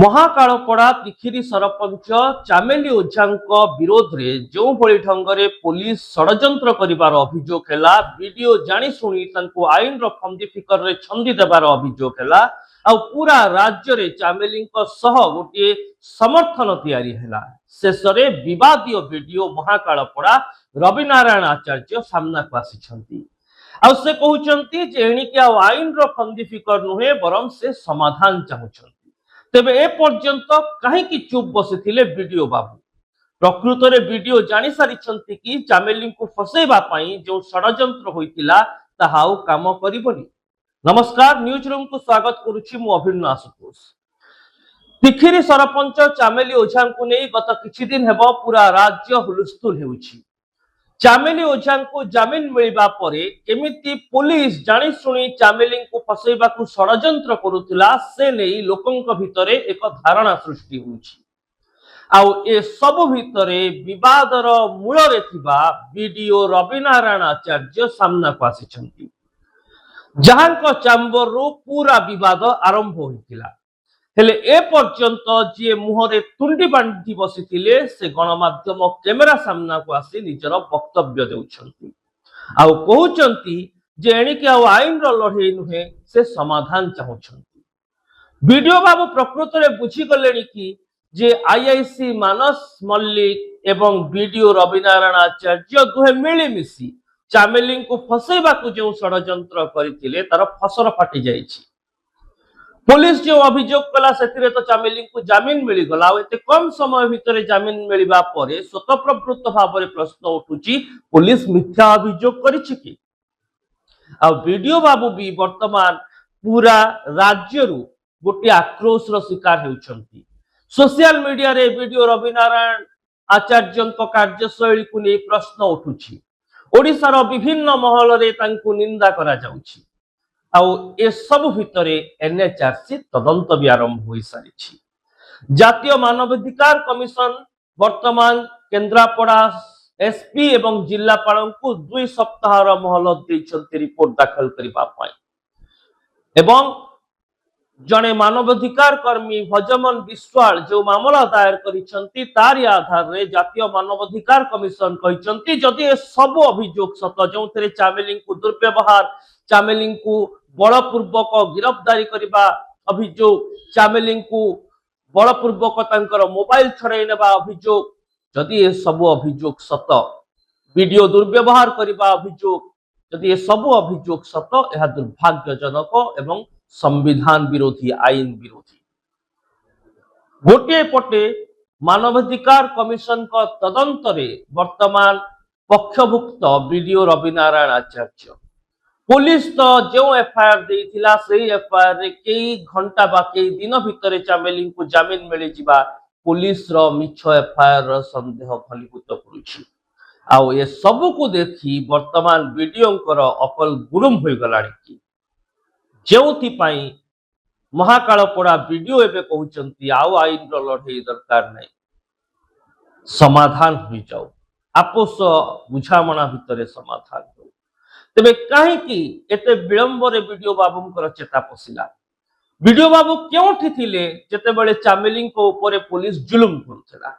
महाकालपड़ा तिखिरी सरपंच चामेली ओझा विरोध में जो भली ढंग पुलिस षड्यंत्र करिवार अभियोग है वीडियो जाशुणी आईन फंदी फिकर रे छंदी देवार अभियोग है आ पूरा राज्य रे चामेली गोटे समर्थन तैयारी है शेष विवादीय वीडियो महाकालपड़ा रविनारायण आचार्य सामना को आसी से कहते एणिकी आईन फंदी फिकर नुहे बरं से समाधान चाहूँ तेबे ए पर्यंत कहीं चुप बसी वीडियो बाबू प्रकृत में वीडियो जानी सारी कि चामेली को फसैबा जो षड्यंत्र होइतिला ताहा काम करिबनी। नमस्कार न्यूज रूम को स्वागत करुछि मु अभिन्न आशुतोष। तिखिरी सरपंच चामेली ओझा को नहीं गत किछि दिन हेबो पूरा राज्य हुलस्थुल हेउछि। चामेली ओझा को जमीन मिलवा परे केमिति पुलिस जानी शुणी चामेली को फसैबा को षड्यंत्र करुथिला से नहीं लोकंक भितरे एक धारणा सृष्टि होउछि। आउ ए सब भितरे विवादर मूल रे थिबा वीडियो रविनारायण आचार्य सामना को आसिछंती जहांक चैम्बर रो पूरा विवाद आरंभ होइतिला। हेले ए पर्यंत जी मुहरे तुंडी बांधी बसी से गणमाध्यम कैमेरा सामना को आसी निजर वक्तव्य देउछंती आउ कहउछंती जे एणिके आईन रो लड़े नुहे से समाधान चाहउछंती। वीडियो बाबू प्रकृत रे बुझी गलेनी कि जे आईआईसी मानस मल्लिक एवं वीडियो रविनारायण आचार्य दुहे मिली मिसी चामेली को फसैबा को जो षड्यंत्र करथिले तार फसर फाटी जाइछि। पुलिस जो अभियोग कला से तो चामेली को जमीन मिलगला एते कम समय भितर जमीन मिलवा परे स्वतःप्रवृत्त भाव में प्रश्न उठुची पुलिस मिथ्या अभियोग करिछि कि आ वीडियो बाबू भी वर्तमान पूरा राज्य रु गोटे आक्रोश रो शिकार हेउछंती। सोशल मीडिया रे वीडियो रविनारायण आचार्य कार्यशैली को नहीं प्रश्न उठुची। ओडिशार विभिन्न महल रे तांको निंदा करा जाउछि आउ ए सब भितरे एनएचआरसी तदंत भी आरंभ हो सारी। जातीय मानवाधिकार कमिशन वर्तमान केन्द्रापड़ा एसपी एवं जिलापाल को 2 सप्ताह मोहलत देइछन्ति रिपोर्ट दाखल करबा एवं जने मानवाधिकार कर्मी भजमन विश्वाल जो मामला दायर करिछन्ति तारी आधार रे जातीय मानवाधिकार कमिशन कहिछन्ति जदि ए सब अभियोग सत जो थरे चामेली को दुर्व्यवहार चामेली को बलपूर्वक गिरफ्तारी करबा अभियोग चामेली को बलपूर्वक तांकर मोबाइल छड़ाई नेबा अभियोग जदि ए सब अभियोग सत वीडियो दुर्व्यवहार करबा अभियोग जदि ए सब अभियोग सत यह दुर्भाग्यजनक एवं संविधान विरोधी आईन विरोधी। गोटे पटे मानवाधिकार कमिशन का तदंत रे वर्तमान पक्षभुक्त वीडियो रविनारायण आचार्य पुलिस तो जो एफआईआर देइथिला सेही एफआईआर रे कई घंटा बा कई दिन भितर चामेली को जमीन मिली जिबा पुलिस रो मिछ एफआईआर रो संदेह फलीभूत करूछि। आउ ए सब को देखी वर्तमान वीडियो अकल गुरुम होई गलानी कि जेउथि पाई महाकालपड़ा वीडियो एबे कहउचंती आउ आईन रो लड़े दरकार नै समाधान होई जाऊ आपस बुझामणा भितरे समाधान हो। तेबे कहीं एते विलंब रे वीडियो बाबू चेता पशिला वीडियो बाबू क्योंठी थिले जेते बेले चामेली को ऊपर पुलिस जुलुम करुथला।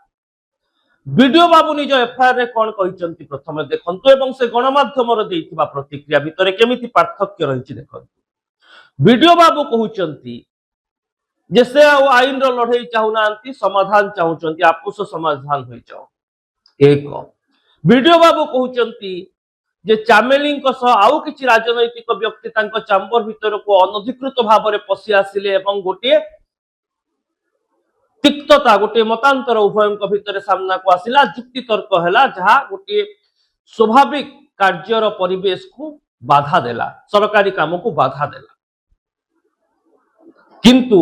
वीडियो बाबू निज एफआईआर रे कोन कहिचंती प्रथमे देखंतु एवं से गणमाध्यम रे देइथिबा प्रतिक्रिया भितरे केमिति पार्थक्य रहिछि देखंतु। वीडियो बाबू कहउचंती जे से आईन रो लड़ाई चाहुनांती समाधान चाहुचंती आपस समाधान होई जाओ। एक वीडियो बाबू कहउचंती जे चामेली आउ किछि राजनैतिक व्यक्ति तांको चैम्बर भितर को अनधिकृत भाव में पशि आसिले एवं गोटे तिक्तता गोटे मतांतर उभयंक भितर सामना को आसिला जुक्ति तर्क हैला जहा गोटे स्वाभाविक कार्यर परिवेश को बाधा देला सरकारी काम को बाधा देला। किंतु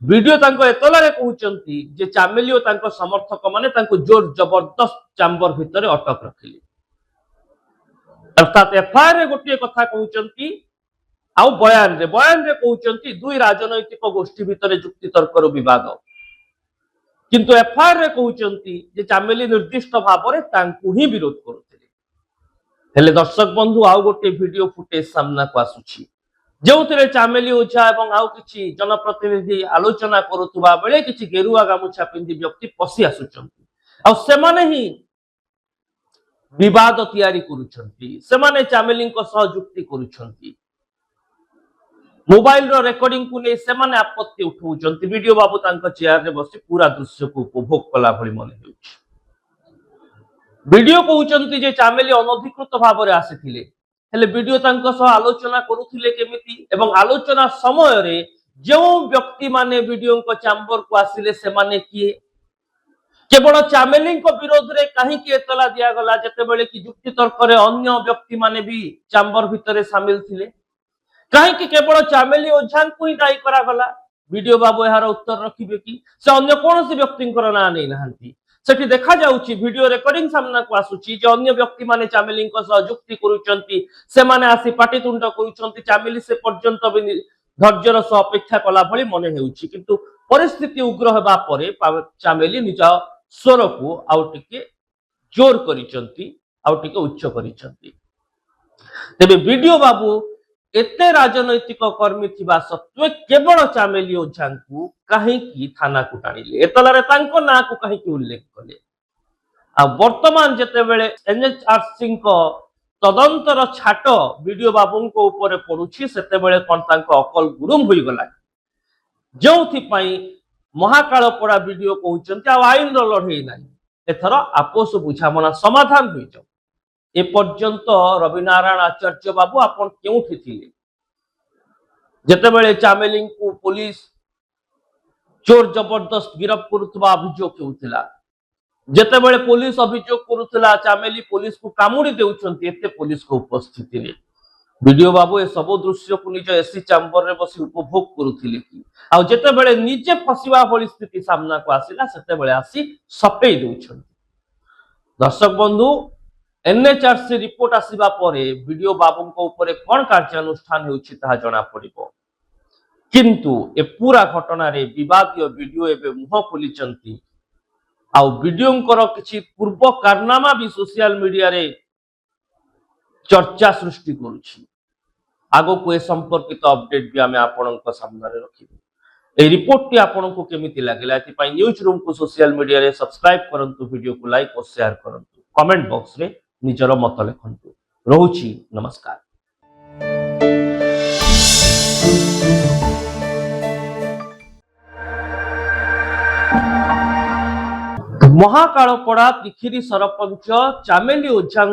वीडियो तांको एतलारे कहउचंती जे चामेली ओ तांको समर्थक माने तांको जोर जबरदस्त चैम्बर भितर अटक रखिले अर्थात एफआईआर रे गोटे कथा कहउचंती आउ बयान रे कहउचंती 2 राजनैतिक गोष्ठी भितर जुक्ति तर्क विवाद किंतु एफआईआर रे कहउचंती जे चामेली निर्दिष्ट भाव रे तांको ही विरोध करुथिले। हेले दर्शक बंधु आउ गोटे वीडियो फुटेज सामना को आसुछि जो चामेली ओझा और आउ कि जनप्रतिनिधि आलोचना करुवा बेले कि गेरुआ गामुछा पिंधि व्यक्ति पशि आसुच्च ही विवाद तैयारी करुछंती चामेली जुक्ति करुछंती मोबाइल रेकर्डिंग को नहीं सेमाने आपत्ति उठाउछंती वीडियो बाबू तांको चेयर रे बसी पूरा दृश्य को उपभोग कला भली मन हेउछि वीडियो कहउछंती जे चामेली अनधिकृत भाव रे आसीथिले हेले वीडियो तांको सह आलोचना करुथिले केमिति एवं आलोचना समय रे जो व्यक्ति माने वीडियो को चैम्बर को आसिले सेमाने किए केवल चामेली विरोध रे कहीं एतला दिया गला जते बेले कि जुक्ति तर्क रे अन्य व्यक्ति माने भी चैम्बर भितरे शामिल थिले कहीं केवल चामेली ओझा को ही दायी करा गला वीडियो बाबू यार उत्तर रखिबे कि से अन्य कौन सी व्यक्ति ना नहीं नहांती सेठी देखा जाउची वीडियो रेकर्डिंग सामना को आसुची जे अन्य व्यक्ति माने चामेली जुक्ति करूचंती से माने आसी पाटितुंड करूचंती चामेली से पर्यंत भी धैर्यर सह अपेक्षा कला भली मन हेउची किंतु परिस्थिति उग्र हेबा परे चामेली निज स्वर को आउ टिके जोर करिचंती आउ टिके उच्च करिचंती तेबे वीडियो बाबू एते राजनैतिक कर्मी थिबा सत्वे केवल चामेली ओझा को कहीं थाना को टाणिले एतलारे तांको ना को कहीं उल्लेख कले आ वर्तमान जेते बेले एनएचआरसी को तदंतर छाट वीडियो बाबू को ऊपर पड़ुछि सेते बेले कोन तांको अकल गुरुम होई गला जोथि पई महाकालपड़ा वीडियो कहउचंती आ आईन रो लढई नाही एथर आपोस बुझामणा समाधान होई जाऊ ए पर्यंत रविनारायण आचार्य बाबू आपण केउठी थिले जेते बेले चामेली को पुलिस चोर जबरदस्त गिरफ्त करुवा अभियोग हेउथिला जेते बेले पुलिस अभियोग करुथिला चामेली पुलिस को कामुड़ी देउछंती एते पुलिस को उपस्थिति रे वीडियो बाबू ए सब दृश्य को निज एसी चैम्बर रे बसी उपभोग करुथिले कि आ जेते बेले निजे फसिबा भली स्थिति सामना को आसिला सेते बेले आसी सफेई देउछंती दर्शक बंधु एनएचआरसी रिपोर्ट आसिबा परे वीडियो बाबू को ऊपर कौन कार्यानुष्ठान हेउछि ताहा जणा पड़िबो किंतु ए पूरा घटना रे विवादीय वीडियो एबे मुह खोलिचंती आ वीडियो किछि पूर्व कारनामा भी सोशल मीडिया रे चर्चा सृष्टि करुछि आगो को ए संपर्कित अपडेट भी आमे आपनक सामने रे रखिबो ए रिपोर्ट टी आपनको केमिति लागला एति पई न्यूज रूम को सोशल मीडिया रे सब्सक्राइब करंतु वीडियो को लाइक और शेयर करंतु कमेंट बॉक्स रे निजर मत लिखंतु रहुछि नमस्कार। महाकालपड़ा तिखिरी सरपंच चामेली ओझा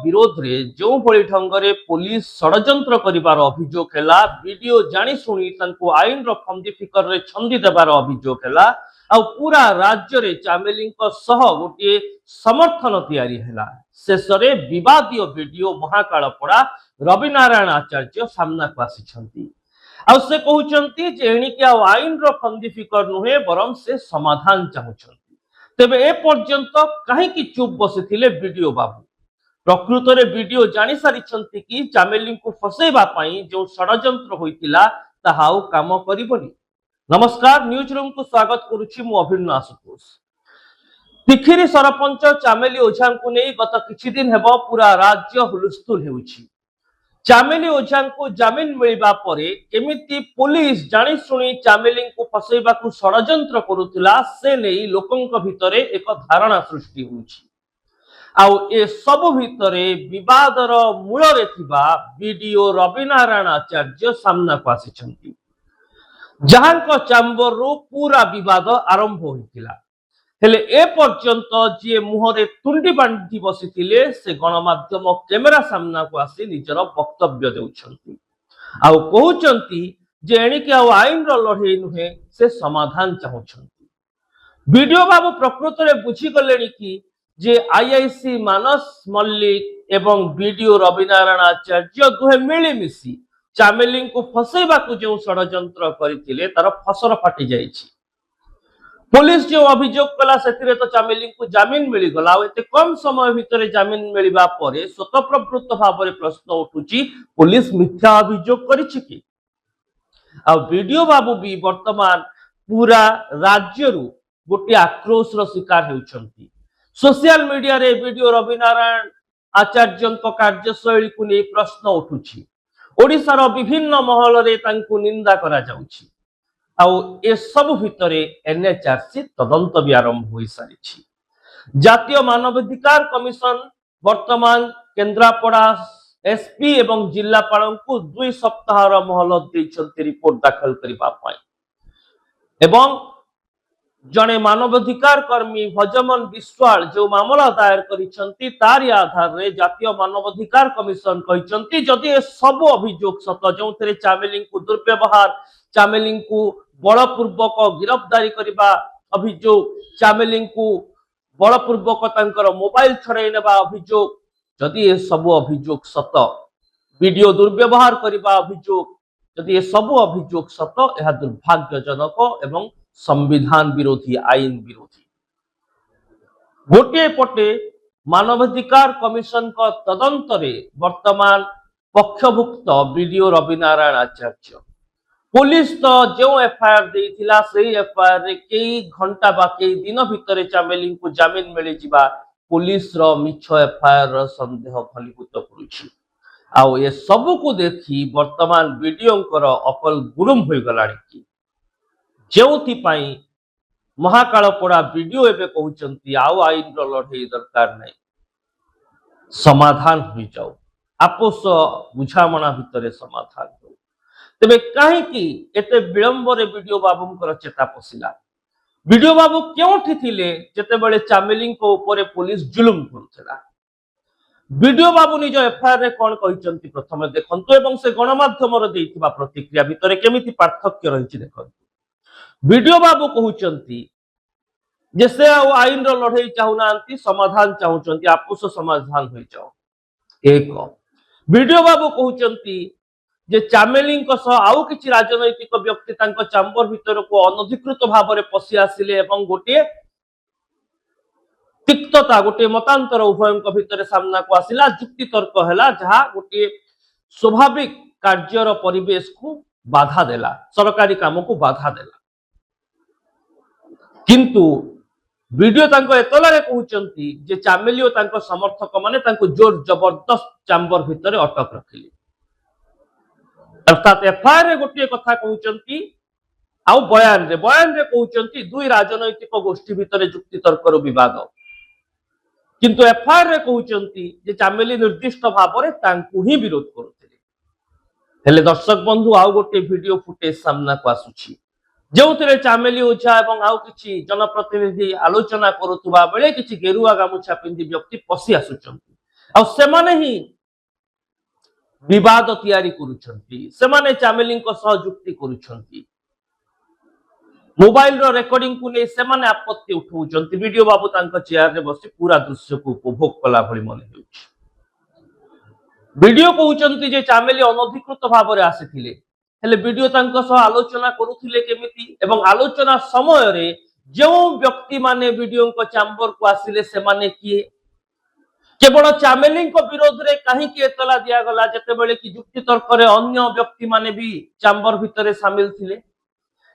विरोध रे जो भली ढंगरे पुलिस षडयंत्र करिवार अभियोग हैला वीडियो जानी सुनी तांको आईन रो फंदी फिकर रे छंदी देवार अभियोग हैला आ पूरा राज्य रे चामेली सह गोटे समर्थन तैयारी हैला शेषरे विवादीय वीडियो महाकालपड़ा रविनारायण आचार्य सामना को आसी आ से कहउचंती जे एणिके आ आईन रो फंदी फिकर नुहे बरम से समाधान चाहुचंती तेबे ए पर्यंत कहीं चुप बसी वीडियो बाबू प्रकृत रे वीडियो जानी सारी कि चामेली को फसैबा पई जो षडयंत्र होइतिला ताहा आउ काम करिबोनी। नमस्कार न्यूज रूम को स्वागत करुछि मु अभिन्न आशुतोष। तिखिरी सरपंच चामेली ओझा को नहीं गत किछि दिन हेबो पूरा राज्य हुलस्थुल हेउछि चामेली ओझा को जमीन मिलवा परे केमिति पुलिस जानी सुनी चामेली को फसैबा को षडयंत्र करुथिला से नहीं लोकंक भितरे एक धारणा सृष्टि होउछि आउ ए सब भितरे विवादर मूल रे थिबा वीडियो रविनारायण आचार्य सामना को आसिछंती जहांक चैम्बर रो पूरा विवाद आरंभ होइतिला हेले ए पर्यंत जे मुहरे तुंडी बांधी बसिथिले से गणमाध्यम कैमेरा सामना को आसी निजर वक्तव्य देउछंती आउ कहउचंती जे एणिके आउ आईन रो लढई नुहे से समाधान चाहुछंती वीडियो बाबू प्रकृत रे बुझी गलेनी कि जे आईआईसी मानस मल्लिक एवं वीडियो रविनारायण आचार्य दुहे मिली मिसी चामेली को फसैबा को जो षडयंत्र करथिले तार फसर फाटी जाइछि पुलिस जो अभियोग कला सेतिरे तो चामेली को जमीन मिली गला एते कम समय भितरे जमीन मिलिबा परे स्वतःप्रवृत्त भाव रे प्रश्न उठुची पुलिस मिथ्या अभियोग करिछि कि आ वीडियो बाबू भी वर्तमान पूरा राज्य रु गोटे आक्रोश रो शिकार हेउछंती सोशल मीडिया रे वीडियो रविनारायण आचार्य कार्यशैली को नहीं प्रश्न उठुची ओडिशार विभिन्न महल रे तांकु निंदा करा जाउछि आउ ए सब भितरे एनएचआरसी तदंत भी आरंभ हो सारी। जातीय मानवाधिकार कमिशन वर्तमान केन्द्रापड़ा एसपी एवं जिलापाल को 2 सप्ताह मोहलत देइछन्ति रिपोर्ट दाखल करिबा पाई एवं जड़े मानवाधिकार कर्मी भजमन विश्वाल जो मामला दायर करिछन्ति तारि आधार रे जातीय मानवाधिकार कमिशन कहिछन्ति जदि ए सब अभियोग सत जोंथरे चामेली को दुर्व्यवहार चामेली को बलपूर्वक गिरफ्तारी करिबा अभियोग चामेली को बलपूर्वक तांकर मोबाइल छड़ाई नेबा अभियोग जदि ए सब अभियोग सत वीडियो दुर्व्यवहार करिबा अभियोग जदि ए सब अभियोग सत यह दुर्भाग्यजनक एवं संविधान विरोधी आईन विरोधी। गोटे पटे मानवाधिकार कमिशन का तदंत रे वर्तमान पक्षभुक्त वीडियो रविनारायण आचार्य पुलिस तो जो एफआईआर देइथिला सेही एफआईआर रे कई घंटा बा कई दिन भितर चामेली को जमीन मिली जिबा पुलिस रो मिछ एफआईआर रो संदेह फलीभूत करूछि आउ ए सब को देखि वर्तमान वीडियो कर अकल गुरुम होई गलाणी कि जेउथि पाई महाकालपड़ा वीडियो एबे कहउचंती आउ आईन रो लढेई दरकार नै समाधान होई जाऊ आपस बुझामणा भितरे समाधान हो तेबे काहे कि एते विलंब रे वीडियो बाबूंकर चेता पसिला वीडियो बाबू क्योंठी थिले जेते बेले चामेली को ऊपर पुलिस जुलुम करथला वीडियो बाबू निज एफआईआर रे कोन कहिचंती प्रथमे देखंतु एवं से गणमाध्यम रे देइथिबा प्रतिक्रिया भितरे केमिति पार्थक्य रहिछि देखंतु वीडियो बाबू कहउचंती जे से आईन रो लढेई चाहुनांती समाधान चाहुचंती आपस समाधान होई जाओ एक वीडियो बाबू कहउचंती जे चामेली आउ किछि राजनैतिक व्यक्ति तांको चैम्बर भितर को अनधिकृत भाव में पशि आसिले एवं गोटे तिक्तता गोटे मतांतर उभय भितर सामना को आसिला जुक्ति तर्क हैला जहा गोटे स्वाभाविक कार्यर परिवेश को बाधा देला सरकारी काम को बाधा देला किंतु वीडियो तांको एतलारे कहउचंती जे चामेली और तांको समर्थक माने तांको जोर जबरदस्त चैम्बर भितर अटक रखिले अर्थात एफआईआर रे गोटे कथा कहउचंती आउ बयान रे कहउचंती दुई राजनैतिक गोष्ठी भितर जुक्ति तर्क रो विवाद किंतु एफआईआर रे कहउचंती जे चामेली निर्दिष्ट भाव रे तांको ही विरोध करथिले हेले दर्शक बंधु आउ गोटे वीडियो फुटेज सामना को आसुची जो चामेली ओझा एवं आउ किछि जनप्रतिनिधि आलोचना करुवा बेले किछि गेरुआ गामुछा पिंधि व्यक्ति पशि आसुचंती आ सेमाने ही विवाद तैयारी करुछंती सेमाने चामेली को सहजुक्ति करुछंती मोबाइल रो रेकॉर्डिंग को नै सेमाने आपत्ति उठाउछंती वीडियो बाबू तांको चेयर रे बसी पूरा दृश्य को उपभोग कला भली मन हेउछि वीडियो कहउछंती जे चामेली अनधिकृत भाव रे आसीथिले हेले वीडियो तांको सह आलोचना करुथिले केमिति एवं आलोचना समय रे जो व्यक्ति माने वीडियो को चैम्बर को आसिले सेमाने किए केवल चामेली को विरोध रे कहीं के एतला दिया गला जते बेले कि जुक्ति तर्क रे अन्य व्यक्ति माने भी चैम्बर भितरे शामिल थिले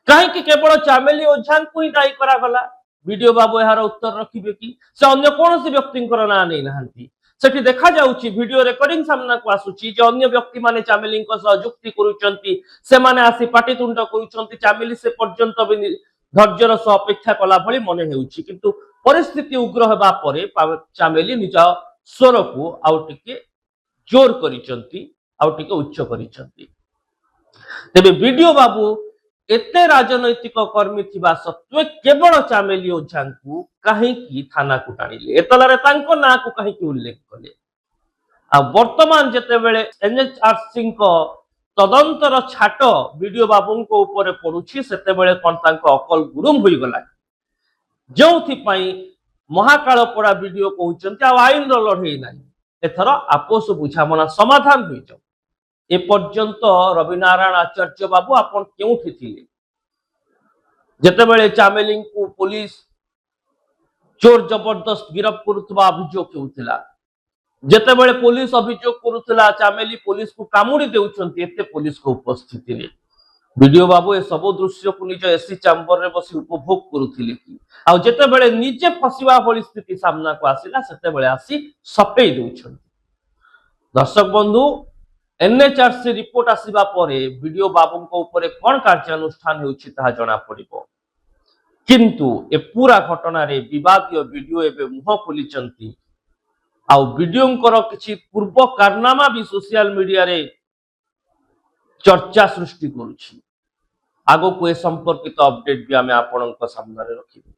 कहीं कि केवल चामेली ओझान को ही दायी करा गला वीडियो बाबू यार उत्तर रखिबे कि से अन्य कोनोसी व्यक्तिंकर ना नै नाहंती सेठी देखा जाउची वीडियो रेकॉर्डिंग सामना को आसुची जे अन्य व्यक्ति माने चामेली को सहजुक्ति करूचंती से माने आसी पाटितुंड करूचंती चामेली से पर्यंत भी धैर्यर सह अपेक्षा कला भली मने हेउची किंतु परिस्थिति उग्र हेबा परे चामेली निज स्वर को आउ टिके जोर करिचंती आउ टिके उच्च करिचंती तेबे वीडियो बाबू एते राजनैतिक कर्मी थिबा सत्वे केवल चामेली ओझांकु कहीं की थाना को टाणिले एतलारे तांको ना को कहीं की उल्लेख कले आ वर्तमान जते बेले एनएचआरसी को तदंतर छाट वीडियो बाबू को ऊपर पड़ुछि सेते बेले कोन तांको अकल गुरुम होई गला जोथि पई महाकालपड़ा वीडियो कहउचंती आ आईन रो लढेई नाही एथरा आपस बुझामणा समाधान होई जाऊ ए पर्यंत रविनारायण आचार्य बाबू आपण केउठी थिले जते बेले चामेली को पुलिस चोर जबरदस्त गिरफ्त करुवा अभियोग हेउथिला जते बेले पुलिस अभियोग करुथिला चामेली पुलिस को कामुड़ी देउछंती एते पुलिस को उपस्थिति रे वीडियो बाबू ए सब दृश्य को निज एसी चैम्बर रे बसी उपभोग करुथिले कि आ जते बेले निजे फसिवा भली स्थिति सामना को आसिला सेते बेले आसी सपेई देउछंती दर्शक बंधु एनएचआरसी रिपोर्ट आसिबा परे वीडियो बाबूंको उपरे कोन कार्यानुष्ठान हेउछि ताहा जणा पड़िबो। किंतु ए पूरा घटना रे विवादीय वीडियो एबे मुह खोलिचंती आ वीडियोंकर किछि पूर्व कारनामा भी सोशल मीडिया रे चर्चा सृष्टि करुछि। आगो को ए संपर्कित अपडेट भी आमे आपनक सामने रखिबो।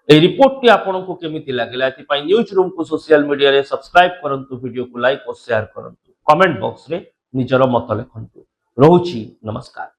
ए रिपोर्ट टी आपनको केमिति लागिला एति पई न्यूज रूम को सोशल मीडिया रे सब्सक्राइब करंतु, वीडियो को लाइक और शेयर करंतु, कमेंट बॉक्स रे निजर मत लिखंतु। रहुछि नमस्कार।